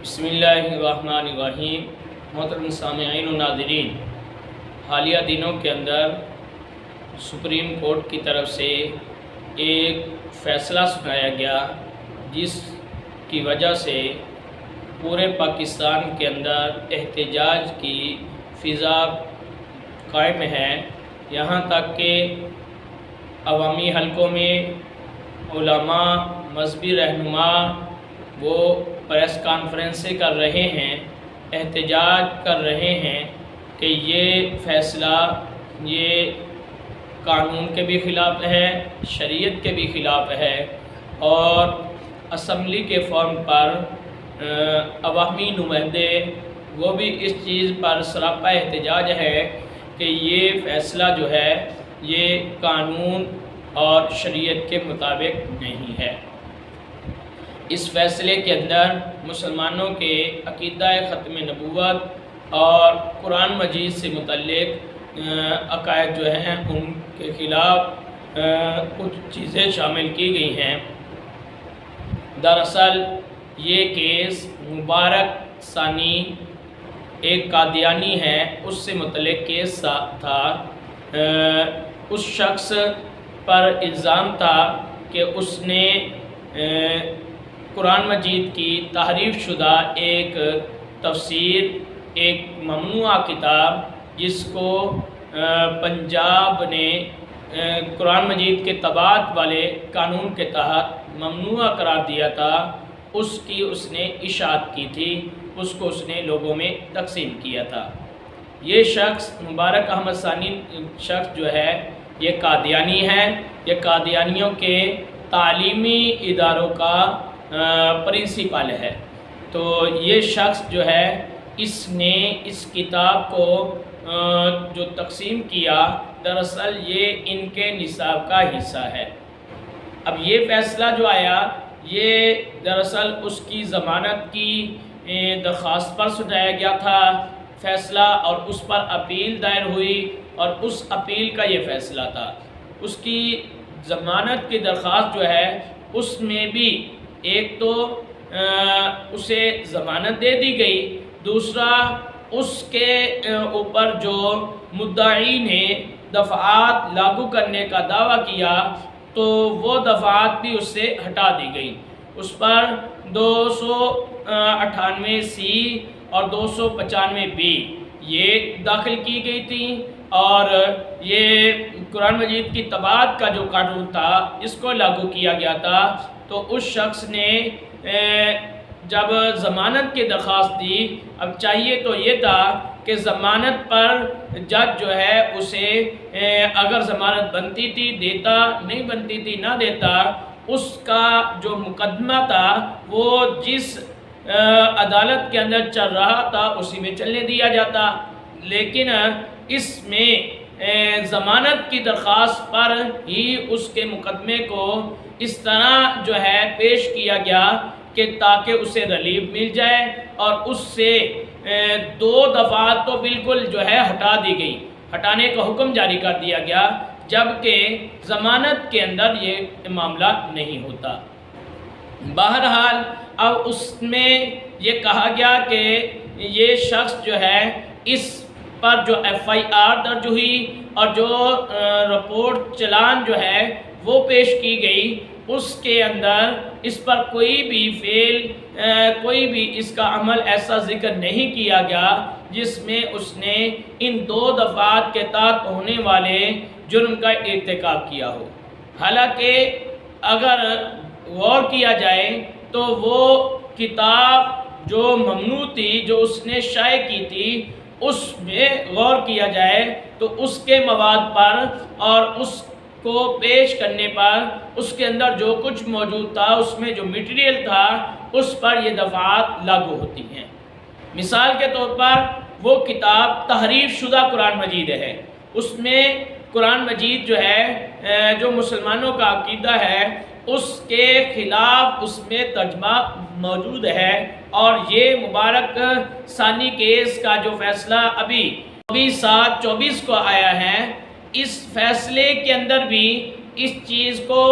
بسم اللہ الرحمن الرحیم۔ محترم سامعین و ناظرین، حالیہ دنوں کے اندر سپریم کورٹ کی طرف سے ایک فیصلہ سنایا گیا جس کی وجہ سے پورے پاکستان کے اندر احتجاج کی فضا قائم ہے، یہاں تک کہ عوامی حلقوں میں علماء، مذہبی رہنما وہ پریس کانفرنسیں کر رہے ہیں، احتجاج کر رہے ہیں کہ یہ فیصلہ یہ قانون کے بھی خلاف ہے، شریعت کے بھی خلاف ہے، اور اسمبلی کے فارم پر عوامی نمائندے وہ بھی اس چیز پر سراپا احتجاج ہے کہ یہ فیصلہ جو ہے یہ قانون اور شریعت کے مطابق نہیں ہے۔ اس فیصلے کے اندر مسلمانوں کے عقیدہ ختم نبوت اور قرآن مجید سے متعلق عقائد جو ہیں ان کے خلاف کچھ چیزیں شامل کی گئی ہیں۔ دراصل یہ کیس مبارک ثانی ایک قادیانی ہے، اس سے متعلق کیس تھا۔ اس شخص پر الزام تھا کہ اس نے قرآن مجید کی تحریف شدہ ایک تفسیر، ایک ممنوعہ کتاب جس کو پنجاب نے قرآن مجید کے طباعت والے قانون کے تحت ممنوعہ قرار دیا تھا، اس کی اس نے اشاعت کی تھی، اس کو اس نے لوگوں میں تقسیم کیا تھا۔ یہ شخص مبارک احمد ثانی شخص جو ہے یہ قادیانی ہے، یہ قادیانیوں کے تعلیمی اداروں کا پرنسپل ہے۔ تو یہ شخص جو ہے اس نے اس کتاب کو جو تقسیم کیا، دراصل یہ ان کے نصاب کا حصہ ہے۔ اب یہ فیصلہ جو آیا یہ دراصل اس کی ضمانت کی درخواست پر سنایا گیا تھا فیصلہ، اور اس پر اپیل دائر ہوئی اور اس اپیل کا یہ فیصلہ تھا۔ اس کی ضمانت کی درخواست جو ہے اس میں بھی ایک تو اسے ضمانت دے دی گئی، دوسرا اس کے اوپر جو مدعی نے دفعات لاگو کرنے کا دعویٰ کیا تو وہ دفعات بھی اس سے ہٹا دی گئی۔ اس پر 298 سی اور 295 بی یہ داخل کی گئی تھی، اور یہ قرآن مجید کی طباعت کا جو قانون تھا اس کو لاگو کیا گیا تھا۔ تو اس شخص نے جب ضمانت کی درخواست دی، اب چاہیے تو یہ تھا کہ ضمانت پر جج جو ہے اسے اگر ضمانت بنتی تھی دیتا، نہیں بنتی تھی نہ دیتا، اس کا جو مقدمہ تھا وہ جس عدالت کے اندر چل رہا تھا اسی میں چلنے دیا جاتا۔ لیکن اس میں ضمانت کی درخواست پر ہی اس کے مقدمے کو اس طرح جو ہے پیش کیا گیا کہ تاکہ اسے ریلیف مل جائے، اور اس سے 2 دفعات تو بالکل جو ہے ہٹا دی گئی، ہٹانے کا حکم جاری کر دیا گیا، جبکہ ضمانت کے اندر یہ معاملہ نہیں ہوتا۔ بہرحال اب اس میں یہ کہا گیا کہ یہ شخص جو ہے اس پر جو FIR درج ہوئی اور جو رپورٹ چلان جو ہے وہ پیش کی گئی، اس کے اندر اس پر کوئی بھی فعل، کوئی بھی اس کا عمل ایسا ذکر نہیں کیا گیا جس میں اس نے ان 2 دفعات کے تحت ہونے والے جرم کا ارتکاب کیا ہو۔ حالانکہ اگر غور کیا جائے تو وہ کتاب جو ممنوع تھی، جو اس نے شائع کی تھی، اس میں غور کیا جائے تو اس کے مواد پر اور اس کو پیش کرنے پر اس کے اندر جو کچھ موجود تھا، اس میں جو میٹیریل تھا، اس پر یہ دفعات لاگو ہوتی ہیں۔ مثال کے طور پر وہ کتاب تحریف شدہ قرآن مجید ہے، اس میں قرآن مجید جو ہے جو مسلمانوں کا عقیدہ ہے اس کے خلاف اس میں ترجمہ موجود ہے، اور یہ مبارک ثانی کیس کا جو فیصلہ ابھی 7/24 کو آیا ہے، اس فیصلے کے اندر بھی اس چیز کو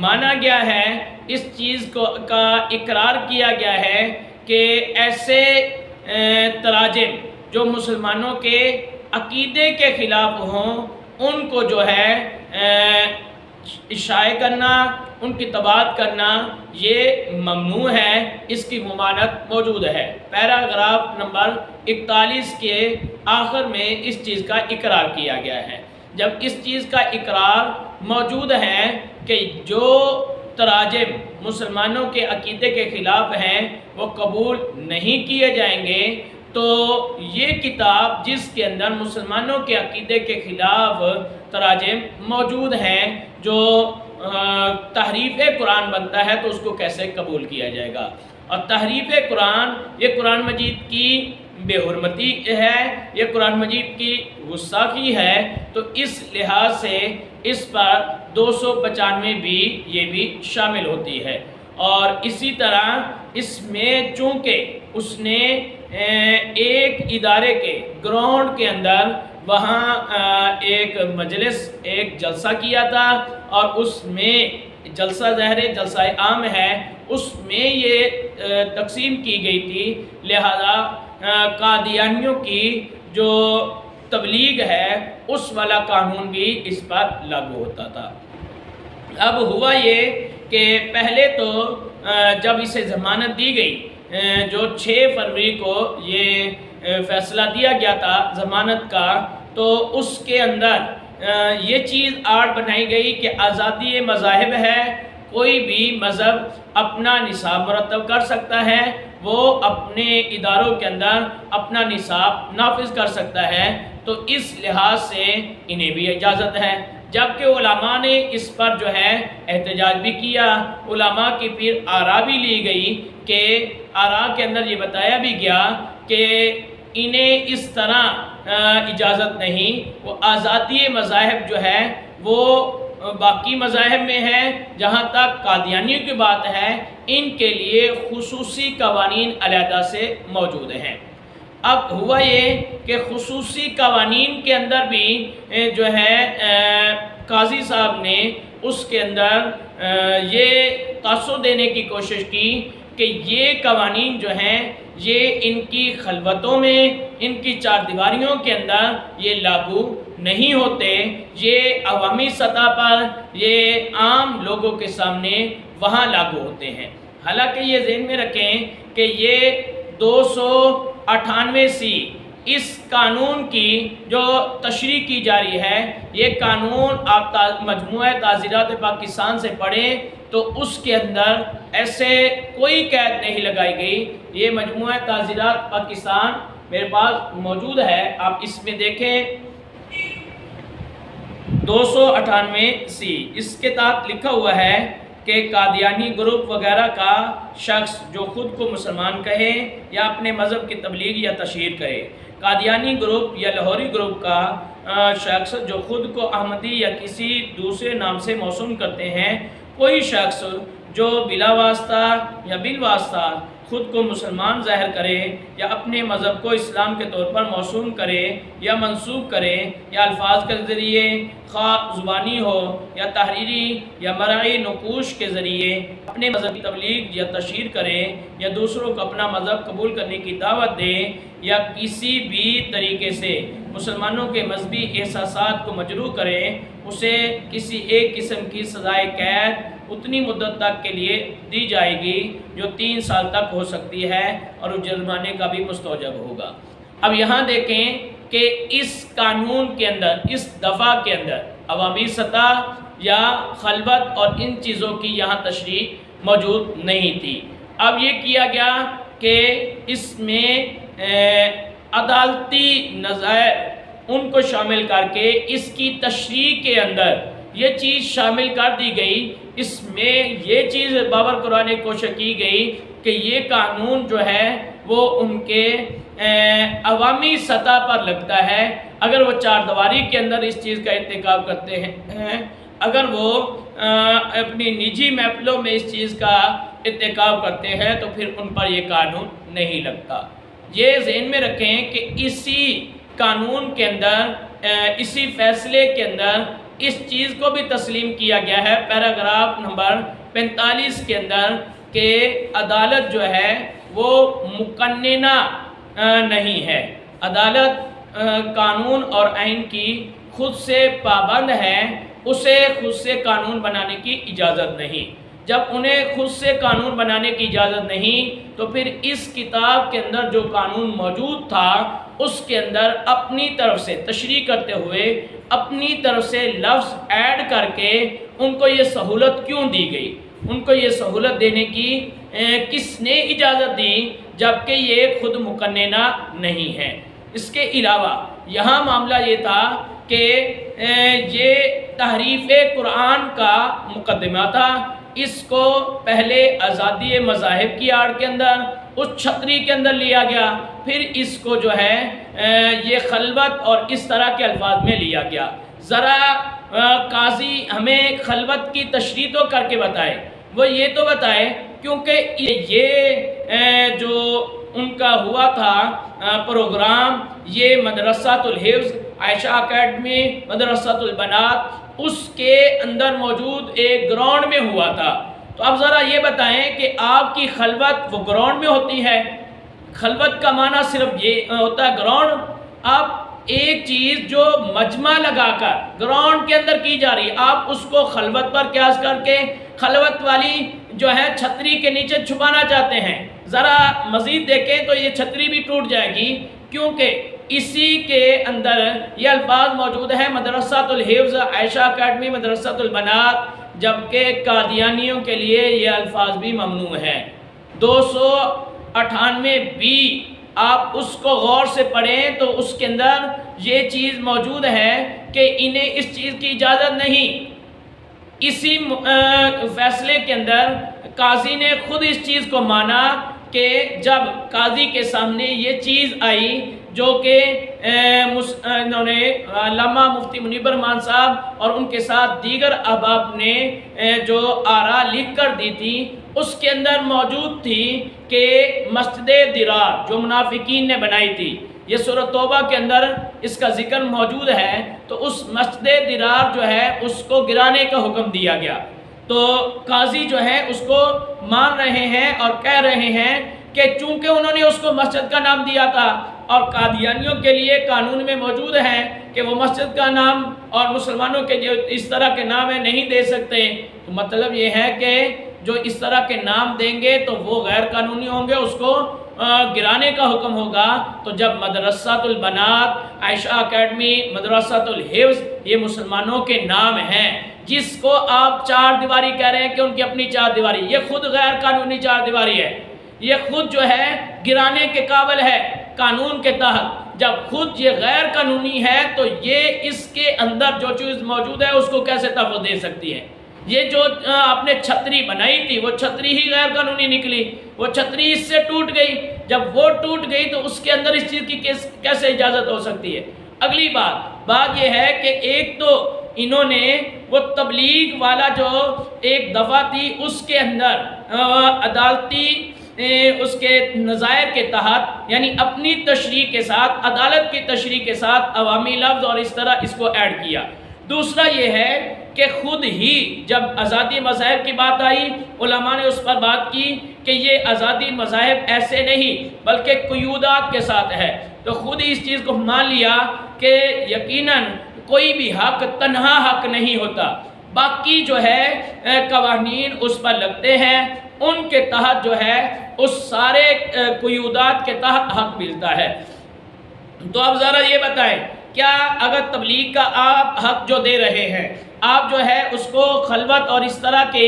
مانا گیا ہے، اس چیز کا اقرار کیا گیا ہے کہ ایسے تراجم جو مسلمانوں کے عقیدے کے خلاف ہوں ان کو جو ہے اشاعہ کرنا، ان کی تباعت کرنا یہ ممنوع ہے، اس کی ممانعت موجود ہے۔ پیراگراف نمبر 41 کے آخر میں اس چیز کا اقرار کیا گیا ہے۔ جب اس چیز کا اقرار موجود ہے کہ جو تراجم مسلمانوں کے عقیدے کے خلاف ہیں وہ قبول نہیں کیے جائیں گے، تو یہ کتاب جس کے اندر مسلمانوں کے عقیدے کے خلاف تراجم موجود ہیں، جو تحریف قرآن بنتا ہے تو اس کو کیسے قبول کیا جائے گا؟ اور تحریف قرآن یہ قرآن مجید کی بے حرمتی ہے، یہ قرآن مجید کی گستاخی ہے، تو اس لحاظ سے اس پر 295 بھی یہ بھی شامل ہوتی ہے۔ اور اسی طرح اس میں چونکہ اس نے ایک ادارے کے گراؤنڈ کے اندر وہاں ایک مجلس، ایک جلسہ کیا تھا، اور اس میں جلسہ جلسہ عام ہے، اس میں یہ تقسیم کی گئی تھی، لہذا قادیانیوں کی جو تبلیغ ہے اس والا قانون بھی اس پر لاگو ہوتا تھا۔ اب ہوا یہ کہ پہلے تو جب اسے ضمانت دی گئی، جو 6 فروری کو یہ فیصلہ دیا گیا تھا ضمانت کا، تو اس کے اندر یہ چیز آڑ بنائی گئی کہ آزادی مذاہب ہے، کوئی بھی مذہب اپنا نصاب مرتب کر سکتا ہے، وہ اپنے اداروں کے اندر اپنا نصاب نافذ کر سکتا ہے، تو اس لحاظ سے انہیں بھی اجازت ہے۔ جبکہ علماء نے اس پر جو ہے احتجاج بھی کیا، علماء کی پھر آراء بھی لی گئی کہ آراء کے اندر یہ بتایا بھی گیا کہ انہیں اس طرح اجازت نہیں، وہ آزادی مذاہب جو ہے وہ باقی مذاہب میں ہے، جہاں تک قادیانیوں کی بات ہے ان کے لیے خصوصی قوانین علیحدہ سے موجود ہیں۔ اب ہوا یہ کہ خصوصی قوانین کے اندر بھی جو ہے قاضی صاحب نے اس کے اندر یہ تاثر دینے کی کوشش کی کہ یہ قوانین جو ہیں یہ ان کی خلوتوں میں، ان کی 4 دیواریوں کے اندر یہ لاگو نہیں ہوتے، یہ عوامی سطح پر، یہ عام لوگوں کے سامنے وہاں لاگو ہوتے ہیں۔ حالانکہ یہ ذہن میں رکھیں کہ یہ 298 اس قانون کی جو تشریح کی جا رہی ہے، یہ قانون آپ مجموعہ تعزیرات پاکستان سے پڑھیں تو اس کے اندر ایسے کوئی قید نہیں لگائی گئی۔ یہ مجموعہ تعزیرات پاکستان میرے پاس موجود ہے، آپ اس میں دیکھیں 298 اس کے تحت لکھا ہوا ہے کہ قادیانی گروپ وغیرہ کا شخص جو خود کو مسلمان کہے یا اپنے مذہب کی تبلیغ یا تشہیر کرے، قادیانی گروپ یا لاہوری گروپ کا شخص جو خود کو احمدی یا کسی دوسرے نام سے موسوم کرتے ہیں، کوئی شخص جو بلا واسطہ یا بالواسطہ خود کو مسلمان ظاہر کرے یا اپنے مذہب کو اسلام کے طور پر موسوم کرے یا منسوب کرے یا الفاظ کے ذریعے خواہ زبانی ہو یا تحریری یا مرئی نقوش کے ذریعے اپنے مذہب کی تبلیغ یا تشہیر کرے یا دوسروں کو اپنا مذہب قبول کرنے کی دعوت دے یا کسی بھی طریقے سے مسلمانوں کے مذہبی احساسات کو مجروح کرے، اسے کسی ایک قسم کی سزائے قید اتنی مدت تک کے لیے دی جائے گی جو 3 سال تک ہو سکتی ہے، اور اس جرمانے کا بھی مستوجب ہوگا۔ اب یہاں دیکھیں کہ اس قانون کے اندر، اس دفعہ کے اندر عوامی سطح یا خلوت اور ان چیزوں کی یہاں تشریح موجود نہیں تھی۔ اب یہ کیا گیا کہ اس میں عدالتی نظائر ان کو شامل کر کے اس کی تشریح کے اندر یہ چیز شامل کر دی گئی، اس میں یہ چیز باور کرانے کی کوشش کی گئی کہ یہ قانون جو ہے وہ ان کے عوامی سطح پر لگتا ہے، اگر وہ 4 دیواری کے اندر اس چیز کا ارتکاب کرتے ہیں، اگر وہ اپنی نجی محفلوں میں اس چیز کا ارتکاب کرتے ہیں تو پھر ان پر یہ قانون نہیں لگتا۔ یہ ذہن میں رکھیں کہ اسی قانون کے اندر، اسی فیصلے کے اندر اس چیز کو بھی تسلیم کیا گیا ہے پیراگراف نمبر 45 کے اندر کہ عدالت جو ہے وہ مقننہ نہیں ہے۔ عدالت قانون اور آئین کی خود سے پابند ہے، اسے خود سے قانون بنانے کی اجازت نہیں۔ جب انہیں خود سے قانون بنانے کی اجازت نہیں تو پھر اس کتاب کے اندر جو قانون موجود تھا اس کے اندر اپنی طرف سے تشریح کرتے ہوئے اپنی طرف سے لفظ ایڈ کر کے ان کو یہ سہولت کیوں دی گئی؟ ان کو یہ سہولت دینے کی کس نے اجازت دی جبکہ یہ خود مقننہ نہیں ہے؟ اس کے علاوہ یہاں معاملہ یہ تھا کہ یہ تحریف قرآن کا مقدمہ تھا۔ اس کو پہلے آزادی مذاہب کی آڑ کے اندر اس چھتری کے اندر لیا گیا، پھر اس کو جو ہے یہ خلوت اور اس طرح کے الفاظ میں لیا گیا۔ ذرا قاضی ہمیں خلوت کی تشریح تو کر کے بتائے، وہ یہ تو بتائے، کیونکہ یہ جو ان کا ہوا تھا پروگرام، یہ مدرسۃ الحفظ، عائشہ اکیڈمی، مدرسۃ البنات، اس کے اندر موجود ایک گراؤنڈ میں ہوا تھا۔ تو اب ذرا یہ بتائیں کہ آپ کی خلوت وہ گراؤنڈ میں ہوتی ہے؟ خلوت کا معنی صرف یہ ہوتا ہے گراؤنڈ؟ آپ ایک چیز جو مجمع لگا کر گراؤنڈ کے اندر کی جا رہی ہے، آپ اس کو خلوت پر قیاس کر کے خلوت والی جو ہے چھتری کے نیچے چھپانا چاہتے ہیں۔ ذرا مزید دیکھیں تو یہ چھتری بھی ٹوٹ جائے گی، کیونکہ اسی کے اندر یہ الفاظ موجود ہیں، مدرسۃ الحفظ، عائشہ اکیڈمی، مدرسۃ البنات، جبکہ قادیانیوں کے لیے یہ الفاظ بھی ممنوع ہیں۔ 298 بی آپ اس کو غور سے پڑھیں تو اس کے اندر یہ چیز موجود ہے کہ انہیں اس چیز کی اجازت نہیں۔ اسی فیصلے کے اندر قاضی نے خود اس چیز کو مانا کہ جب قاضی کے سامنے یہ چیز آئی جو کہ انہوں نے علامہ مفتی منیب الرحمان صاحب اور ان کے ساتھ دیگر احباب نے جو آراء لکھ کر دی تھی، اس کے اندر موجود تھی کہ مسجد درار جو منافقین نے بنائی تھی، یہ سورۃ توبہ کے اندر اس کا ذکر موجود ہے، تو اس مسجد درار جو ہے اس کو گرانے کا حکم دیا گیا۔ تو قاضی جو ہے اس کو مان رہے ہیں اور کہہ رہے ہیں کہ چونکہ انہوں نے اس کو مسجد کا نام دیا تھا اور قادیانیوں کے لیے قانون میں موجود ہے کہ وہ مسجد کا نام اور مسلمانوں کے جو اس طرح کے نام ہیں نہیں دے سکتے، تو مطلب یہ ہے کہ جو اس طرح کے نام دیں گے تو وہ غیر قانونی ہوں گے، اس کو گرانے کا حکم ہوگا۔ تو جب مدرسۃ البنات، عائشہ اکیڈمی، مدرسۃ الحفظ یہ مسلمانوں کے نام ہیں، جس کو آپ چار دیواری کہہ رہے ہیں کہ ان کی اپنی چار دیواری، یہ خود غیر قانونی چار دیواری ہے، یہ خود جو ہے گرانے کے قابل ہے قانون کے تحت۔ جب خود یہ غیر قانونی ہے تو یہ اس کے اندر جو چیز موجود ہے اس کو کیسے تحفظ دے سکتی ہے؟ یہ جو آپ نے چھتری بنائی تھی وہ چھتری ہی غیر قانونی نکلی، وہ چھتری اس سے ٹوٹ گئی، جب وہ ٹوٹ گئی تو اس کے اندر اس چیز کی کیسے اجازت ہو سکتی ہے؟ اگلی بات یہ ہے کہ ایک تو انہوں نے وہ تبلیغ والا جو ایک دفعہ تھی اس کے اندر عدالتی اس کے نظائر کے تحت، یعنی اپنی تشریح کے ساتھ، عدالت کی تشریح کے ساتھ عوامی لفظ اور اس طرح اس کو ایڈ کیا۔ دوسرا یہ ہے کہ خود ہی جب آزادی مذاہب کی بات آئی، علماء نے اس پر بات کی کہ یہ آزادی مذاہب ایسے نہیں بلکہ قیودات کے ساتھ ہے، تو خود ہی اس چیز کو مان لیا کہ یقیناً کوئی بھی حق تنہا حق نہیں ہوتا، باقی جو ہے قوانین اس پر لگتے ہیں، ان کے تحت جو ہے اس سارے قیودات کے تحت حق ملتا ہے۔ تو اب ذرا یہ بتائیں، کیا اگر تبلیغ کا آپ حق جو دے رہے ہیں، آپ جو ہے اس کو خلوت اور اس طرح کے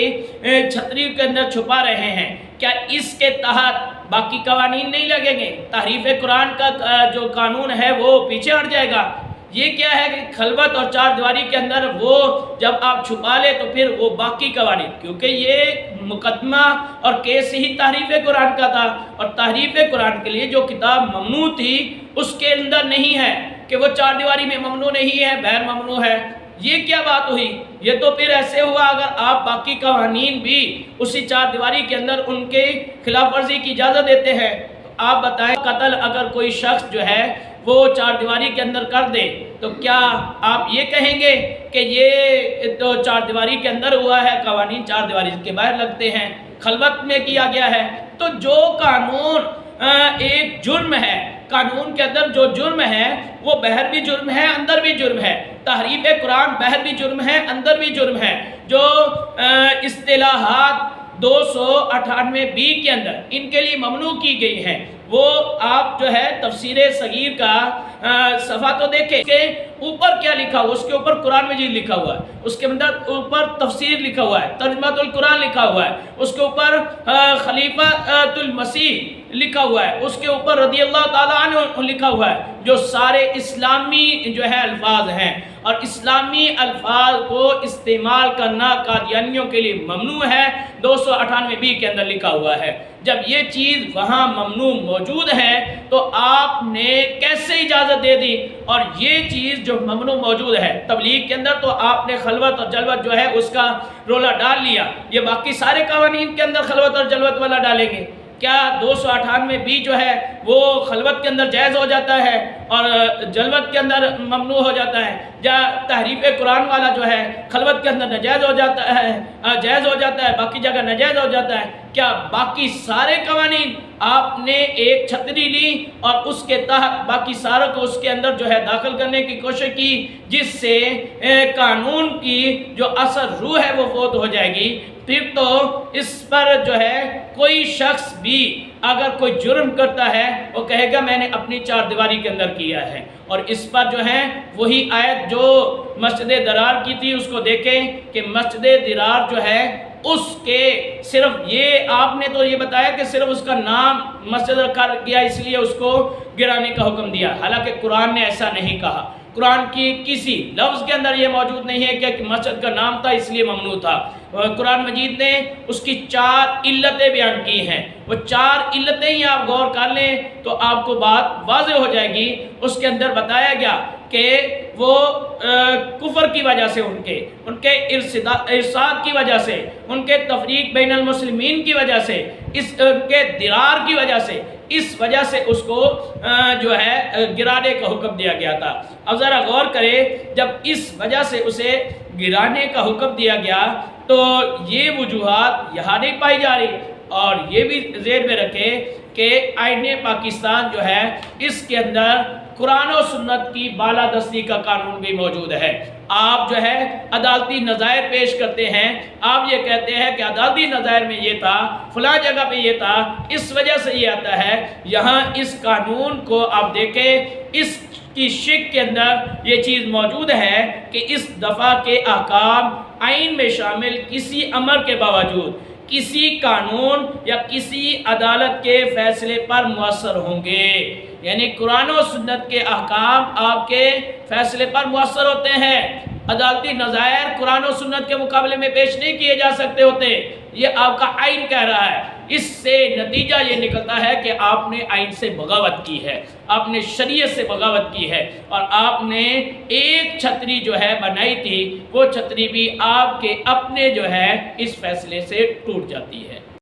چھتری کے اندر چھپا رہے ہیں، کیا اس کے تحت باقی قوانین نہیں لگیں گے؟ تحریف قرآن کا جو قانون ہے وہ پیچھے ہٹ جائے گا؟ یہ کیا ہے کہ خلوت اور چار دیواری کے اندر وہ جب آپ چھپا لے تو پھر وہ باقی قوانین، کیونکہ یہ مقدمہ اور کیس ہی تحریف قرآن کا تھا، اور تحریف قرآن کے لیے جو کتاب ممنوع تھی اس کے اندر نہیں ہے کہ وہ چار دیواری میں ممنوع نہیں ہے، بغیر ممنوع ہے۔ یہ کیا بات ہوئی؟ یہ تو پھر ایسے ہوا اگر آپ باقی قوانین بھی اسی چار دیواری کے اندر ان کے خلاف ورزی کی اجازت دیتے ہیں، تو آپ بتائیں قتل اگر کوئی شخص جو ہے وہ چار دیواری کے اندر کر دے تو کیا آپ یہ کہیں گے کہ یہ تو چار دیواری کے اندر ہوا ہے، قوانین چار دیواری کے باہر لگتے ہیں؟ خلوت میں کیا گیا ہے۔ تو جو قانون ایک جرم ہے، قانون کے اندر جو جرم ہے وہ باہر بھی جرم ہے، اندر بھی جرم ہے۔ تحریف قرآن باہر بھی جرم ہے، اندر بھی جرم ہے۔ جو اصطلاحات 298B کے اندر ان کے لیے ممنوع کی گئی ہیں، وہ آپ جو ہے تفسیر صغیر کا صفحہ تو دیکھیں کہ اوپر کیا لکھا ہوا، اس کے اوپر قرآن مجید لکھا ہوا ہے، اس کے اندر اوپر تفسیر لکھا ہوا ہے، ترجمہ القرآن لکھا ہوا ہے، اس کے اوپر خلیفہ المسیح لکھا ہوا ہے، اس کے اوپر رضی اللہ تعالیٰ عنہ لکھا ہوا ہے، جو سارے اسلامی جو ہے الفاظ ہیں، اور اسلامی الفاظ کو استعمال کرنا قادیانیوں کے لیے ممنوع ہے۔ 298B کے اندر لکھا ہوا ہے۔ جب یہ چیز وہاں ممنوع موجود ہے تو آپ نے کیسے اجازت دے دی؟ اور یہ چیز جو ممنوع موجود ہے تبلیغ کے اندر، تو آپ نے خلوت اور جلوت جو ہے اس کا رولا ڈال لیا۔ یہ باقی سارے قوانین کے اندر خلوت اور جلوت والا ڈالیں گے؟ کیا 298B جو ہے وہ خلوت کے اندر جائز ہو جاتا ہے اور جلوت کے اندر ممنوع ہو جاتا ہے؟ یا تحریف قرآن والا جو ہے خلوت کے اندر ناجائز ہو جاتا ہے، جائز ہو جاتا ہے، باقی جگہ ناجائز ہو جاتا ہے؟ کیا باقی سارے قوانین آپ نے ایک چھتری لی اور اس کے تحت باقی ساروں کو اس کے اندر جو ہے داخل کرنے کی کوشش کی، جس سے قانون کی جو اصل روح ہے وہ فوت ہو جائے گی؟ پھر تو اس پر جو ہے کوئی شخص بھی اگر کوئی جرم کرتا ہے وہ کہے گا میں نے اپنی چار دیواری کے اندر کیا ہے۔ اور اس پر جو ہے وہی آیت جو مسجد درار کی تھی اس کو دیکھیں کہ مسجد درار جو ہے اس کے صرف یہ آپ نے تو یہ بتایا کہ صرف اس کا نام مسجد رکھا گیا اس لیے اس کو گرانے کا حکم دیا، حالانکہ قرآن نے ایسا نہیں کہا۔ قرآن کی کسی لفظ کے اندر یہ موجود نہیں ہے کہ مسجد کا نام تھا اس لیے ممنوع تھا۔ قرآن مجید نے اس کی 4 علتیں بیان کی ہیں، وہ 4 علتیں ہی آپ غور کر لیں تو آپ کو بات واضح ہو جائے گی۔ اس کے اندر بتایا گیا کہ وہ کفر کی وجہ سے، ان کے ارشاد کی وجہ سے، ان کے تفریق بین المسلمین کی وجہ سے، ان کے درار کی وجہ سے، اس وجہ سے اس کو جو ہے گرانے کا حکم دیا گیا تھا۔ اب ذرا غور کریں، جب اس وجہ سے اسے گرانے کا حکم دیا گیا تو یہ وجوہات یہاں نہیں پائی جا رہی، اور یہ بھی ذہن میں رکھیں کہ آئین پاکستان جو ہے اس کے اندر قرآن و سنت کی بالادستی کا قانون بھی موجود ہے۔ آپ جو ہے عدالتی نظائر پیش کرتے ہیں، آپ یہ کہتے ہیں کہ عدالتی نظائر میں یہ تھا، فلاں جگہ پہ یہ تھا، اس وجہ سے یہ آتا ہے۔ یہاں اس قانون کو آپ دیکھیں، اس کی شک کے اندر یہ چیز موجود ہے کہ اس دفعہ کے احکام آئین میں شامل کسی امر کے باوجود کسی قانون یا کسی عدالت کے فیصلے پر مؤثر ہوں گے۔ یعنی قرآن و سنت کے احکام آپ کے فیصلے پر مؤثر ہوتے ہیں۔ عدالتی نظائر قرآن و سنت کے مقابلے میں پیش نہیں کیے جا سکتے ہوتے، یہ آپ کا آئین کہہ رہا ہے۔ اس سے نتیجہ یہ نکلتا ہے کہ آپ نے آئین سے بغاوت کی ہے، آپ نے شریعت سے بغاوت کی ہے، اور آپ نے ایک چھتری جو ہے بنائی تھی، وہ چھتری بھی آپ کے اپنے جو ہے اس فیصلے سے ٹوٹ جاتی ہے۔